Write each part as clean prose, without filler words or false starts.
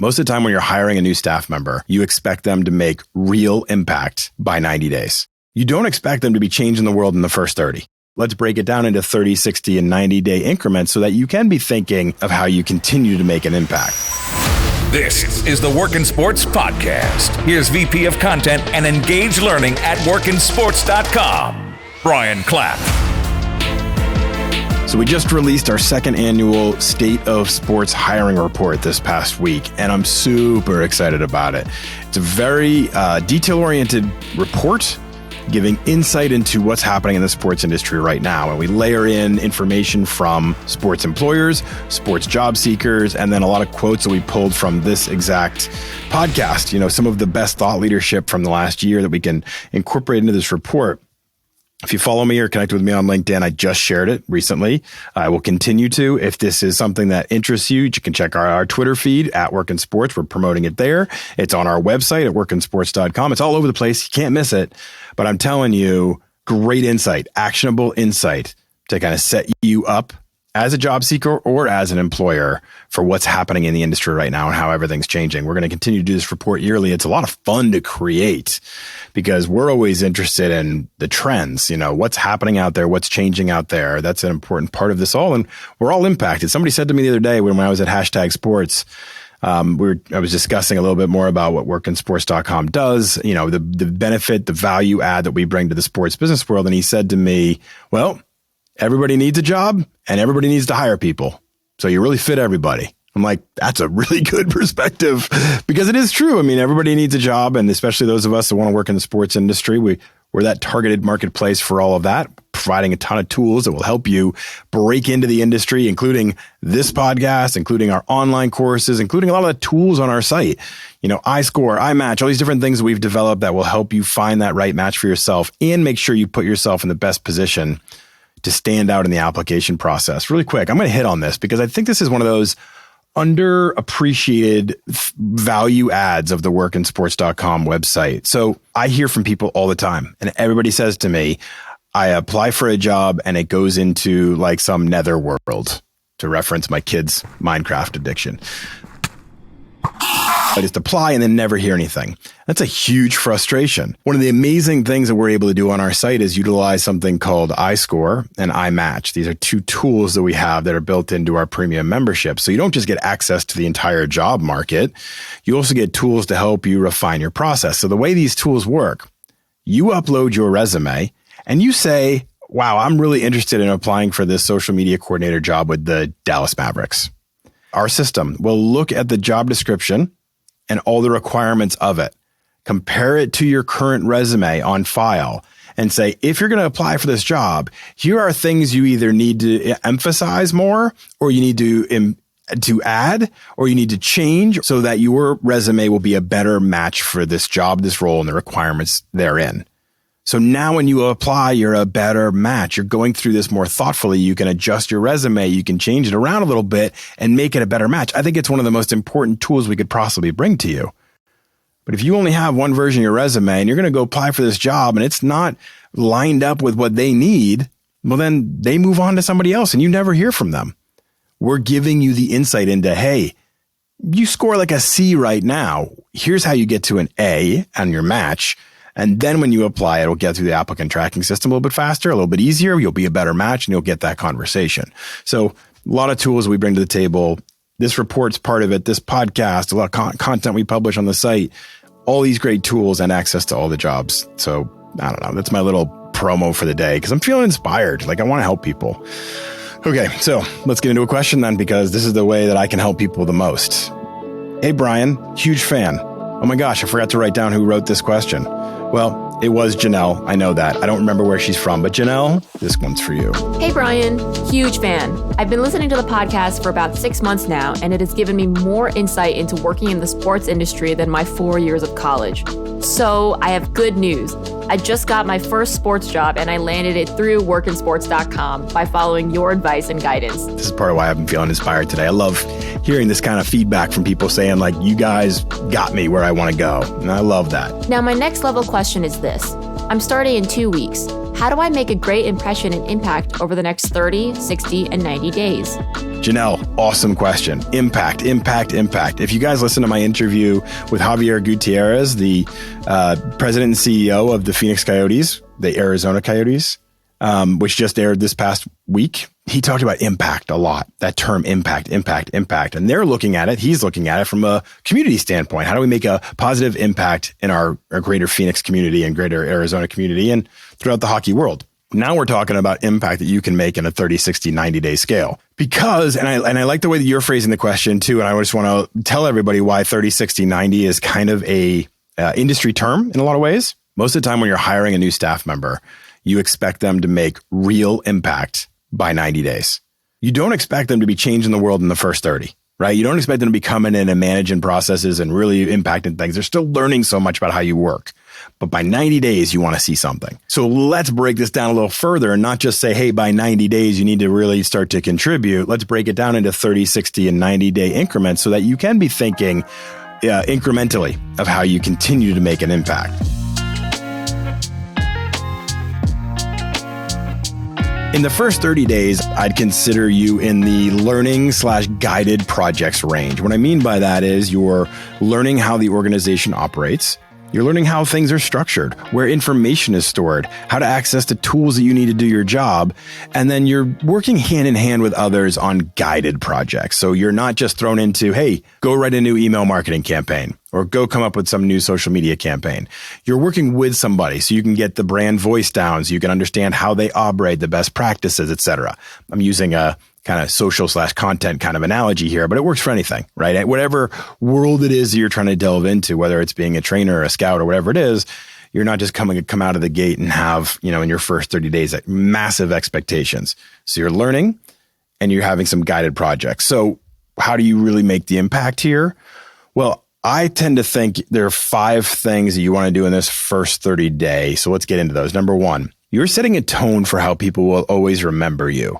Most of the time when you're hiring a new staff member, you expect them to make real impact by 90 days. You don't expect them to be changing the world in the first 30. Let's break it down into 30, 60, and 90-day increments so that you can be thinking of how you continue to make an impact. This is the Work in Sports Podcast. Here's VP of Content and Engaged Learning at workinsports.com, Brian Clapp. So we just released our second annual State of Sports Hiring Report this past week, and I'm super excited about it. It's a very detail-oriented report giving insight into what's happening in the sports industry right now. And we layer in information from sports employers, sports job seekers, and then a lot of quotes that we pulled from this exact podcast. You know, some of the best thought leadership from the last year that we can incorporate into this report. If you follow me or connect with me on LinkedIn, I just shared it recently. I will continue to. If this is something that interests you, you can check our Twitter feed at Work in Sports. We're promoting it there. It's on our website at workinsports.com. It's all over the place. You can't miss it. But I'm telling you, great insight, actionable insight to kind of set you up as a job seeker or as an employer for what's happening in the industry right now and how everything's changing. We're going to continue to do this report yearly. It's a lot of fun to create because we're always interested in the trends, you know, what's happening out there, what's changing out there. That's an important part of this all. And we're all impacted. Somebody said to me the other day when I was at #sports, I was discussing a little bit more about what workinsports.com does, you know, the benefit, the value add that we bring to the sports business world. And he said to me, well, everybody needs a job and everybody needs to hire people. So you really fit everybody. I'm like, that's a really good perspective because it is true. I mean, everybody needs a job, and especially those of us that want to work in the sports industry, we're that targeted marketplace for all of that, providing a ton of tools that will help you break into the industry, including this podcast, including our online courses, including a lot of the tools on our site. You know, iScore, iMatch, all these different things that we've developed that will help you find that right match for yourself and make sure you put yourself in the best position to stand out in the application process. Really quick, I'm going to hit on this because I think this is one of those underappreciated value adds of the workinsports.com website. So I hear from people all the time, and everybody says to me, I apply for a job and it goes into like some nether world, to reference my kids' Minecraft addiction. I just apply and then never hear anything. That's a huge frustration. One of the amazing things that we're able to do on our site is utilize something called iScore and iMatch. These are two tools that we have that are built into our premium membership. So you don't just get access to the entire job market. You also get tools to help you refine your process. So the way these tools work, you upload your resume and you say, wow, I'm really interested in applying for this social media coordinator job with the Dallas Mavericks. Our system will look at the job description and all the requirements of it, compare it to your current resume on file, and say, if you're going to apply for this job, here are things you either need to emphasize more, or you need to add, or you need to change so that your resume will be a better match for this job, this role, and the requirements therein. So now when you apply, you're a better match. You're going through this more thoughtfully. You can adjust your resume. You can change it around a little bit and make it a better match. I think it's one of the most important tools we could possibly bring to you. But if you only have one version of your resume and you're going to go apply for this job and it's not lined up with what they need, well, then they move on to somebody else and you never hear from them. We're giving you the insight into, hey, you score like a C right now. Here's how you get to an A on your match. And then when you apply, it'll get through the applicant tracking system a little bit faster, a little bit easier. You'll be a better match and you'll get that conversation. So a lot of tools we bring to the table. This report's part of it. This podcast, a lot of content we publish on the site, all these great tools and access to all the jobs. So I don't know. That's my little promo for the day because I'm feeling inspired. Like I want to help people. Okay, so let's get into a question then, because this is the way that I can help people the most. Hey, Brian, huge fan. Oh my gosh, I forgot to write down who wrote this question. Well, it was Janelle. I know that. I don't remember where she's from, but Janelle, this one's for you. Hey, Brian. Huge fan. I've been listening to the podcast for about 6 months now, and it has given me more insight into working in the sports industry than my 4 years of college. So I have good news. I just got my first sports job and I landed it through workinsports.com by following your advice and guidance. This is part of why I've been feeling inspired today. I love hearing this kind of feedback from people saying like, you guys got me where I want to go. And I love that. Now, my next level question is this. I'm starting in 2 weeks. How do I make a great impression and impact over the next 30, 60, and 90 days? Janelle, awesome question. Impact. If you guys listen to my interview with Javier Gutierrez, the president and CEO of the Phoenix Coyotes, the Arizona Coyotes, which just aired this past week, he talked about impact a lot. That term impact. And they're looking at it. He's looking at it from a community standpoint. How do we make a positive impact in our greater Phoenix community and greater Arizona community and throughout the hockey world? Now we're talking about impact that you can make in a 30, 60, 90-day scale. Because, and I like the way that you're phrasing the question too, and I just want to tell everybody why 30, 60, 90 is kind of a industry term in a lot of ways. Most of the time when you're hiring a new staff member, you expect them to make real impact by 90 days. You don't expect them to be changing the world in the first 30, right? You don't expect them to be coming in and managing processes and really impacting things. They're still learning so much about how you work. But by 90 days, you want to see something. So let's break this down a little further and not just say, hey, by 90 days, you need to really start to contribute. Let's break it down into 30, 60, and 90-day increments so that you can be thinking incrementally of how you continue to make an impact. In the first 30 days, I'd consider you in the learning/guided projects range. What I mean by that is you're learning how the organization operates. You're learning how things are structured, where information is stored, how to access the tools that you need to do your job. And then you're working hand in hand with others on guided projects. So you're not just thrown into, hey, go write a new email marketing campaign or go come up with some new social media campaign. You're working with somebody so you can get the brand voice down, so you can understand how they operate, the best practices, etc. I'm using a kind of social/content kind of analogy here, but it works for anything, right? At whatever world it is that you're trying to delve into, whether it's being a trainer or a scout or whatever it is, you're not just come out of the gate and have, in your first 30 days, massive expectations. So you're learning and you're having some guided projects. So how do you really make the impact here? Well, I tend to think there are 5 things that you want to do in this first 30 days. So let's get into those. Number 1, you're setting a tone for how people will always remember you.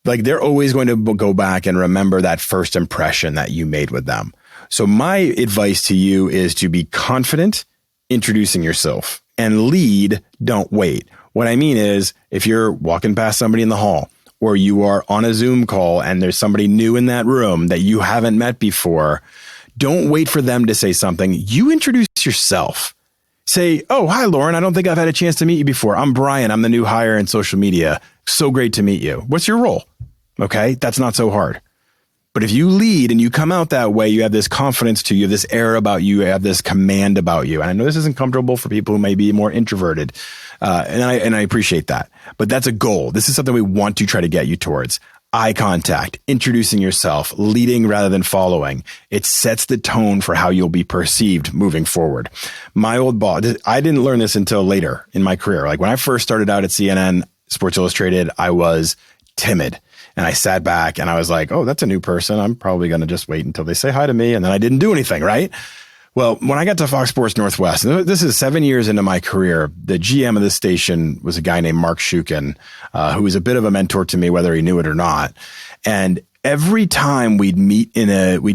Like they're always going to go back and remember that first impression that you made with them. So my advice to you is to be confident introducing yourself and lead, don't wait. What I mean is if you're walking past somebody in the hall or you are on a Zoom call and there's somebody new in that room that you haven't met before, don't wait for them to say something. You introduce yourself. Say, oh, hi, Lauren. I don't think I've had a chance to meet you before. I'm Brian. I'm the new hire in social media. So great to meet you. What's your role? Okay, that's not so hard. But if you lead and you come out that way, you have this confidence to you, have this air about you, you have this command about you. And I know this isn't comfortable for people who may be more introverted. And I appreciate that. But that's a goal. This is something we want to try to get you towards. Eye contact, introducing yourself, leading rather than following. It sets the tone for how you'll be perceived moving forward. My old boss, I didn't learn this until later in my career. Like when I first started out at CNN, Sports Illustrated, I was timid. And I sat back and I was like, oh, that's a new person. I'm probably going to just wait until they say hi to me. And then I didn't do anything, right? Well, when I got to Fox Sports Northwest, and this is 7 years into my career, the GM of the station was a guy named Mark Shukin, who was a bit of a mentor to me, whether he knew it or not. And every time we'd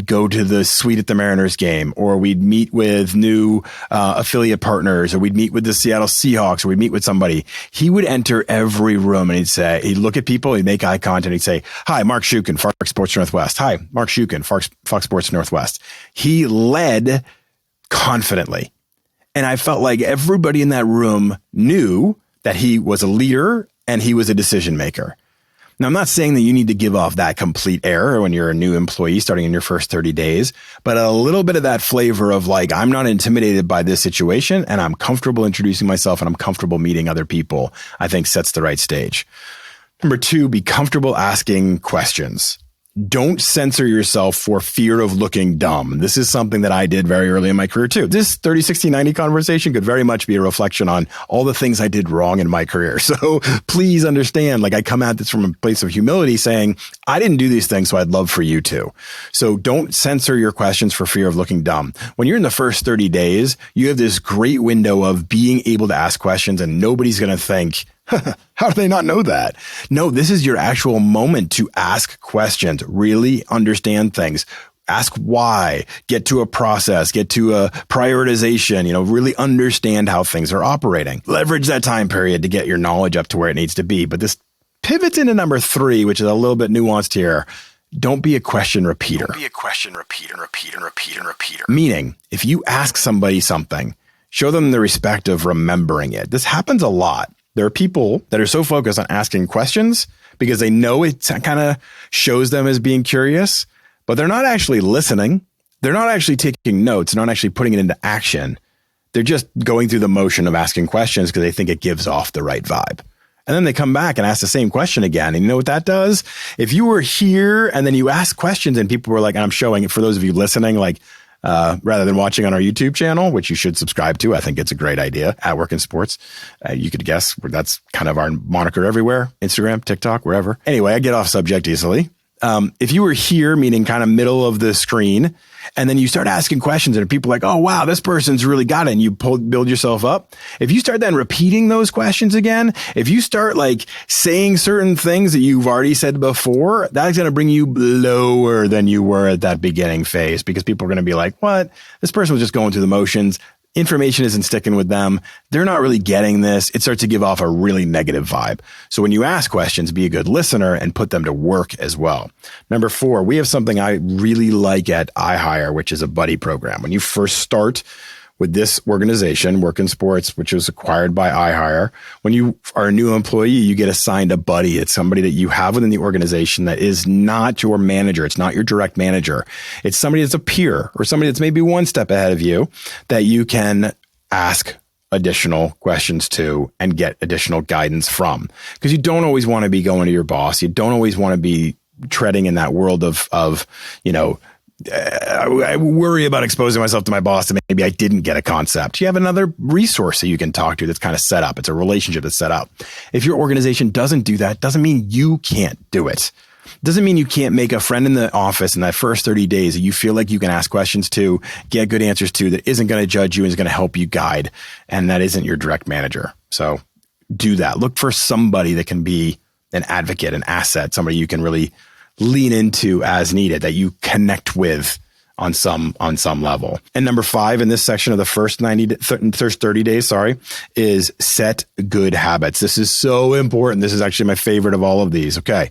go to the suite at the Mariners game, or we'd meet with new affiliate partners, or we'd meet with the Seattle Seahawks, or we'd meet with somebody, he would enter every room and he'd look at people, he'd make eye contact, he'd say, hi, Mark Shukin, Fox Sports Northwest. Hi, Mark Shukin, Fox Sports Northwest. He led confidently. And I felt like everybody in that room knew that he was a leader and he was a decision maker. Now, I'm not saying that you need to give off that complete air when you're a new employee starting in your first 30 days, but a little bit of that flavor of like, I'm not intimidated by this situation and I'm comfortable introducing myself and I'm comfortable meeting other people, I think sets the right stage. Number 2, be comfortable asking questions. Don't censor yourself for fear of looking dumb. This is something that I did very early in my career too. This 30, 60, 90 conversation could very much be a reflection on all the things I did wrong in my career. So please understand, like I come at this from a place of humility saying, I didn't do these things, so I'd love for you to. So don't censor your questions for fear of looking dumb. When you're in the first 30 days, you have this great window of being able to ask questions and nobody's going to think, how do they not know that? No, this is your actual moment to ask questions, really understand things, Ask why, get to a process, get to a prioritization, really understand how things are operating. Leverage that time period to get your knowledge up to where it needs to be. But this pivots into number 3, which is a little bit nuanced here. Don't be a question repeater. Meaning, if you ask somebody something, show them the respect of remembering it. This happens a lot. There are people that are so focused on asking questions because they know it kind of shows them as being curious, but they're not actually listening. They're not actually taking notes. They're not actually putting it into action. They're just going through the motion of asking questions because they think it gives off the right vibe. And then they come back and ask the same question again. And you know what that does? If you were here and then you ask questions and people were like, and I'm showing it for those of you listening, rather than watching on our YouTube channel, which you should subscribe to. I think it's a great idea at Work in Sports. You could guess that's kind of our moniker everywhere. Instagram, TikTok, wherever. Anyway, I get off subject easily. If you were here, meaning kind of middle of the screen, and then you start asking questions and people are like, oh, wow, this person's really got it. And you build yourself up. If you start then repeating those questions again, if you start saying certain things that you've already said before, that's going to bring you lower than you were at that beginning phase because people are going to be like, what? This person was just going through the motions. Information isn't sticking with them. They're not really getting this. It starts to give off a really negative vibe. So when you ask questions, be a good listener and put them to work as well. Number 4, we have something I really like at iHire, which is a buddy program. When you first start with this organization, Work in Sports, which was acquired by iHire, when you are a new employee, you get assigned a buddy. It's somebody that you have within the organization that is not your manager. It's not your direct manager. It's somebody that's a peer or somebody that's maybe one step ahead of you that you can ask additional questions to and get additional guidance from. Because you don't always want to be going to your boss. You don't always want to be treading in that world of I worry about exposing myself to my boss and maybe I didn't get a concept. You have another resource that you can talk to that's kind of set up. It's a relationship that's set up. If your organization doesn't do that, doesn't mean you can't do it. Doesn't mean you can't make a friend in the office in that first 30 days that you feel like you can ask questions to, get good answers to, that isn't going to judge you and is going to help you guide. And that isn't your direct manager. So do that. Look for somebody that can be an advocate, an asset, somebody you can really lean into as needed, that you connect with on some level. And number 5 in this section of the first 30 days, is set good habits. This is so important. This is actually my favorite of all of these. Okay.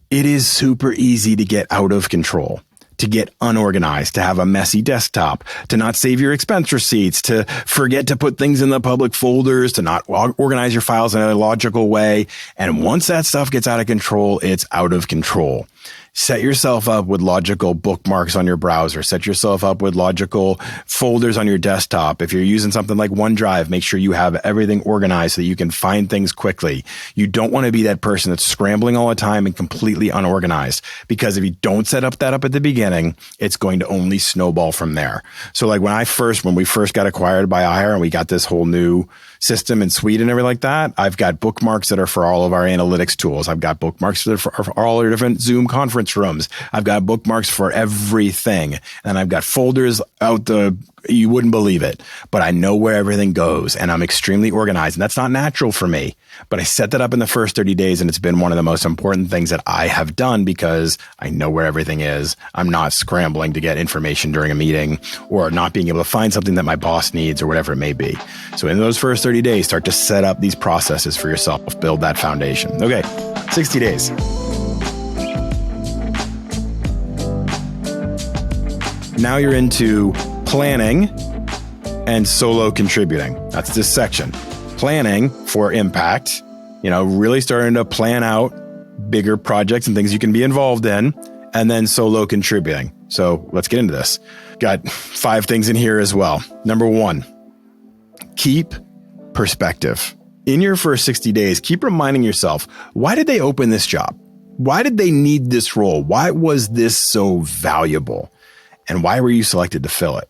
It is super easy to get out of control, to get unorganized, to have a messy desktop, to not save your expense receipts, to forget to put things in the public folders, to not organize your files in a logical way. And once that stuff gets out of control, it's out of control. Set yourself up with logical bookmarks on your browser. Set yourself up with logical folders on your desktop. If you're using something like OneDrive, make sure you have everything organized so that you can find things quickly. You don't want to be that person that's scrambling all the time and completely unorganized, because if you don't set up that up at the beginning, it's going to only snowball from there. So like when we first got acquired by iHire and we got this whole new system and suite and everything like that, I've got bookmarks that are for all of our analytics tools. I've got bookmarks that are for all our different Zoom conference rooms. I've got bookmarks for everything. And I've got folders you wouldn't believe it, but I know where everything goes and I'm extremely organized. And that's not natural for me, but I set that up in the first 30 days. And it's been one of the most important things that I have done because I know where everything is. I'm not scrambling to get information during a meeting or not being able to find something that my boss needs or whatever it may be. So in those first 30 days, start to set up these processes for yourself, build that foundation. Okay. 60 days. Now you're into planning and solo contributing. That's this section. Planning for impact, really starting to plan out bigger projects and things you can be involved in, and then solo contributing. So let's get into this. Got 5 things in here as well. Number 1, keep perspective. In your first 60 days, keep reminding yourself, why did they open this job? Why did they need this role? Why was this so valuable? And why were you selected to fill it?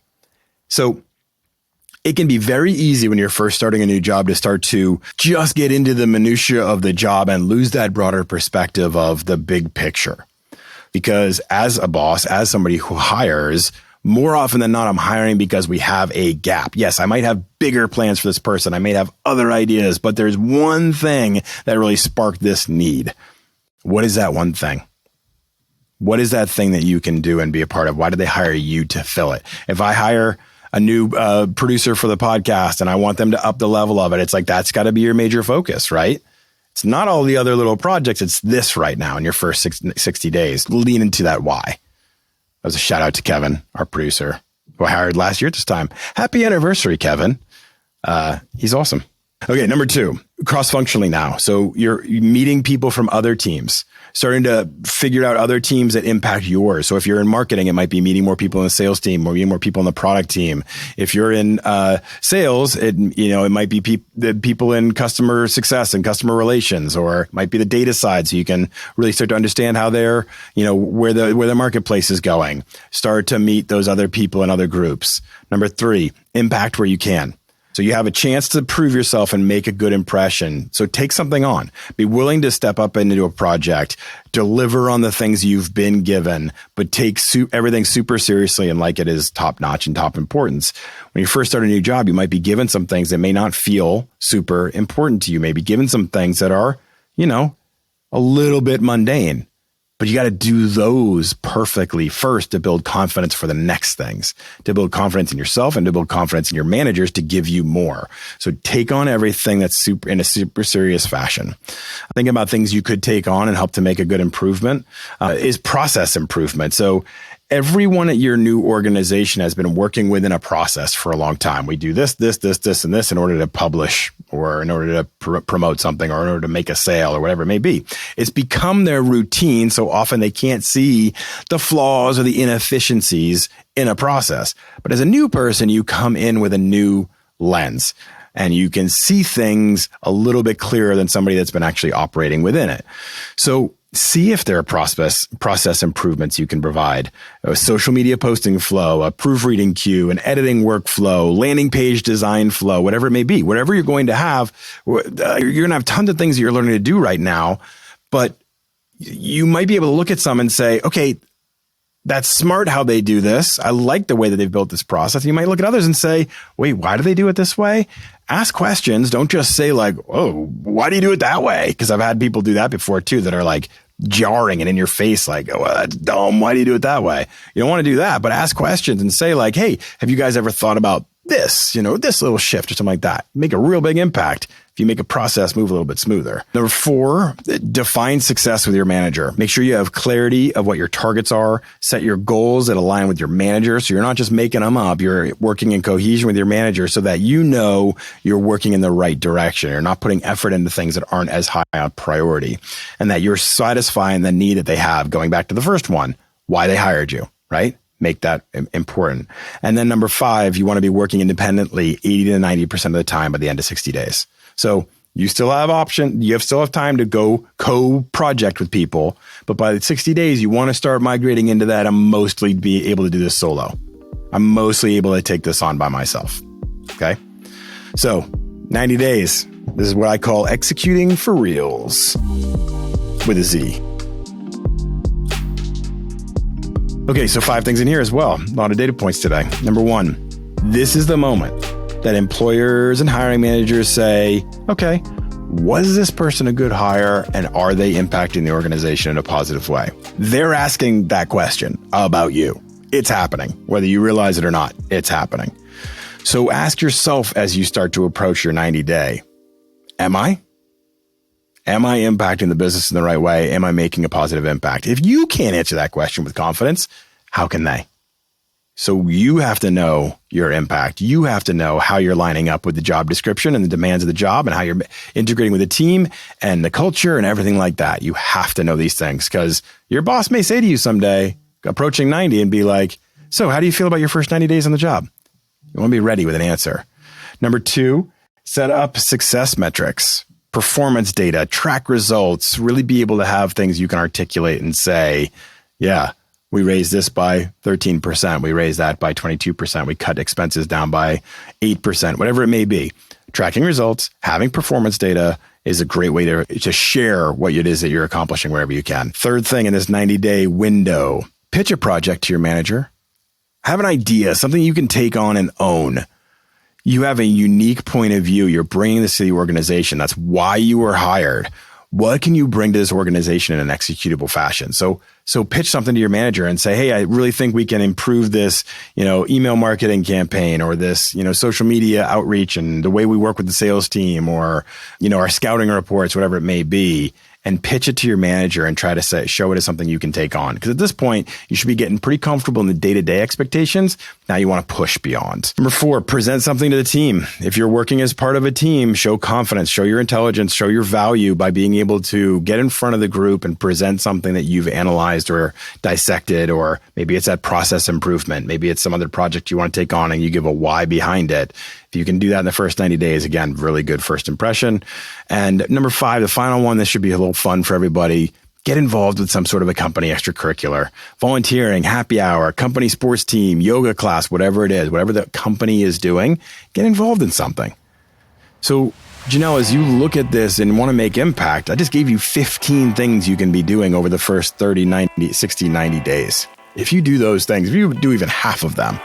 So it can be very easy when you're first starting a new job to start to just get into the minutia of the job and lose that broader perspective of the big picture. Because as a boss, as somebody who hires, more often than not, I'm hiring because we have a gap. Yes, I might have bigger plans for this person. I may have other ideas, but there's one thing that really sparked this need. What is that one thing? What is that thing that you can do and be a part of? Why did they hire you to fill it? If I hire a new producer for the podcast and I want them to up the level of it, it's like, that's got to be your major focus, right? It's not all the other little projects. It's this right now in your first 60 days. Lean into that why. That was a shout out to Kevin, our producer, who I hired last year at this time. Happy anniversary, Kevin. He's awesome. Okay, number 2, cross-functionally now. So you're meeting people from other teams, starting to figure out other teams that impact yours. So if you're in marketing, it might be meeting more people in the sales team, or meeting more people in the product team. If you're in sales, it might be the people in customer success and customer relations, or it might be the data side. So you can really start to understand how they're, where the marketplace is going. Start to meet those other people in other groups. Number 3, impact where you can. So you have a chance to prove yourself and make a good impression. So take something on. Be willing to step up into a project, deliver on the things you've been given, but take everything super seriously and like it is top notch and top importance. When you first start a new job, you might be given some things that may not feel super important to you. Maybe given some things that are, a little bit mundane. But you got to do those perfectly first to build confidence for the next things, to build confidence in yourself and to build confidence in your managers to give you more. So take on everything that's in a super serious fashion. Think about things you could take on and help to make a good improvement is process improvement. So everyone at your new organization has been working within a process for a long time. We do this, and this in order to publish or in order to promote something or in order to make a sale or whatever it may be. It's become their routine. So often they can't see the flaws or the inefficiencies in a process. But as a new person, you come in with a new lens and you can see things a little bit clearer than somebody that's been actually operating within it. So see if there are process improvements you can provide. A social media posting flow, a proofreading queue, an editing workflow, landing page design flow, whatever it may be. Whatever you're going to have, you're going to have tons of things that you're learning to do right now, but you might be able to look at some and say, okay, that's smart how they do this. I like the way that they've built this process. You might look at others and say, wait, why do they do it this way? Ask questions. Don't just say like, oh, why do you do it that way? Because I've had people do that before too, that are like jarring and in your face, like, oh, that's dumb. Why do you do it that way? You don't want to do that, but ask questions and say like, hey, have you guys ever thought about this, this little shift or something like that? Make a real big impact if you make a process move a little bit smoother. Number 4, define success with your manager. Make sure you have clarity of what your targets are. Set your goals that align with your manager. So you're not just making them up. You're working in cohesion with your manager so that you're working in the right direction. You're not putting effort into things that aren't as high on priority, and that you're satisfying the need that they have. Going back to the first one, why they hired you, right? Make that important. And then number 5, you want to be working independently 80 to 90% of the time by the end of 60 days. So you still have still have time to go co-project with people, but by the 60 days, you want to start migrating into that. I'm mostly be able to do this solo. I'm mostly able to take this on by myself. Okay. So 90 days. This is what I call executing for reals with a Z. Okay, so 5 things in here as well. A lot of data points today. Number 1, this is the moment that employers and hiring managers say, okay, was this person a good hire and are they impacting the organization in a positive way? They're asking that question about you. It's happening. Whether you realize it or not, it's happening. So ask yourself as you start to approach your 90-day, am I impacting the business in the right way? Am I making a positive impact? If you can't answer that question with confidence, how can they? So you have to know your impact. You have to know how you're lining up with the job description and the demands of the job and how you're integrating with the team and the culture and everything like that. You have to know these things because your boss may say to you someday, approaching 90, and be like, so how do you feel about your first 90 days on the job? You want to be ready with an answer. Number 2, set up success metrics, performance data, track results, really be able to have things you can articulate and say, yeah, we raised this by 13%. We raised that by 22%. We cut expenses down by 8%, whatever it may be. Tracking results, having performance data is a great way to share what it is that you're accomplishing wherever you can. 3rd thing in this 90-day window, pitch a project to your manager. Have an idea, something you can take on and own. You have a unique point of view. You're bringing this to the organization. That's why you were hired. what can you bring to this organization in an executable fashion? So pitch something to your manager and say, hey, I really think we can improve this, email marketing campaign, or this, social media outreach and the way we work with the sales team, or, our scouting reports, whatever it may be, and pitch it to your manager and try to show it as something you can take on. Because at this point, you should be getting pretty comfortable in the day-to-day expectations. Now you want to push beyond. Number 4, present something to the team. If you're working as part of a team, show confidence, show your intelligence, show your value by being able to get in front of the group and present something that you've analyzed or dissected, or maybe it's that process improvement. Maybe it's some other project you want to take on and you give a why behind it. If you can do that in the first 90 days, again, really good first impression. And number 5, the final one, this should be a little fun for everybody. Get involved with some sort of a company extracurricular, volunteering, happy hour, company sports team, yoga class, whatever it is, whatever the company is doing, get involved in something. So Janelle, as you look at this and want to make impact, I just gave you 15 things you can be doing over the first 30, 90, 60, 90 days. If you do those things, if you do even half of them,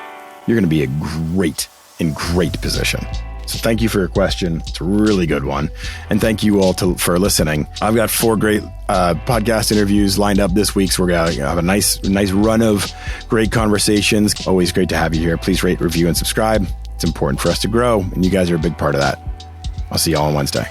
you're going to be in great position. So thank you for your question. It's a really good one. And thank you all for listening. I've got 4 great podcast interviews lined up this week. So we're going to have a nice run of great conversations. Always great to have you here. Please rate, review, and subscribe. It's important for us to grow. And you guys are a big part of that. I'll see you all on Wednesday.